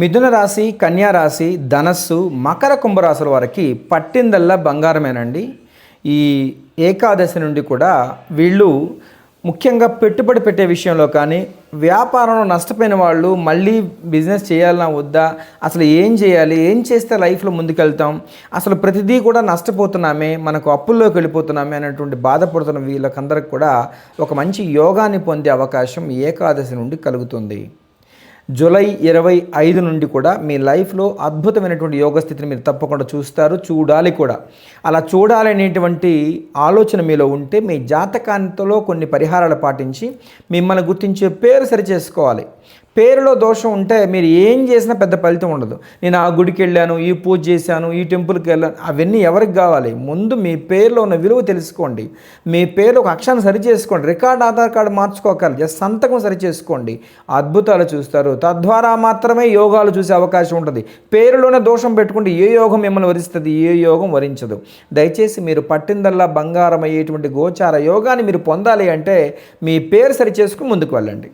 మిథున రాశి, కన్యా రాశి, ధనస్సు, మకర కుంభరాశుల వారికి పట్టిందల్లా బంగారమేనండి. ఈ ఏకాదశి నుండి కూడా వీళ్ళు ముఖ్యంగా పెట్టుబడి పెట్టే విషయంలో కానీ, వ్యాపారంలో నష్టపోయిన వాళ్ళు మళ్ళీ బిజినెస్ చేయాలన్నా వద్దా, అసలు ఏం చేయాలి, ఏం చేస్తే లైఫ్లో ముందుకెళ్తాం, అసలు ప్రతిదీ కూడా నష్టపోతున్నామే, మనకు అప్పుల్లోకి వెళ్ళిపోతున్నామే అనేటువంటి బాధపడుతున్న వీళ్ళకందరికి కూడా ఒక మంచి యోగాన్ని పొందే అవకాశం ఏకాదశి నుండి కలుగుతుంది. జూలై 25 నుండి కూడా మీ లైఫ్లో అద్భుతమైనటువంటి యోగ స్థితిని మీరు తప్పకుండా చూస్తారు, చూడాలి కూడా. అలా చూడాలనేటువంటి ఆలోచన మీలో ఉంటే మీ జాతకాంతలో కొన్ని పరిహారాలు పాటించి మిమ్మల్ని గుర్తించే పేరు సరిచేసుకోవాలి. పేరులో దోషం ఉంటే మీరు ఏం చేసినా పెద్ద ఫలితం ఉండదు. నేను ఆ గుడికి వెళ్ళాను, ఈ పూజ చేశాను, ఈ టెంపుల్కి వెళ్ళాను, అవన్నీ ఎవరికి కావాలి? ముందు మీ పేరులో ఉన్న విలువ తెలుసుకోండి. మీ పేరు ఒక అక్షరాన్ని సరి చేసుకోండి. రికార్డ్, ఆధార్ కార్డు మార్చుకోగలరు, జస్ట్ సంతకం సరి చేసుకోండి. అద్భుతాలు చూస్తారు. తద్వారా మాత్రమే యోగాలు చూసే అవకాశం ఉంటుంది. పేరులోనే దోషం పెట్టుకుంటే ఏ యోగం మిమ్మల్ని వరిస్తుంది, ఏ యోగం వరించదు. దయచేసి మీరు పట్టిందల్లా బంగారం అయ్యేటువంటి గోచార యోగాన్ని మీరు పొందాలి అంటే మీ పేరు సరి చేసుకుని ముందుకు వెళ్ళండి.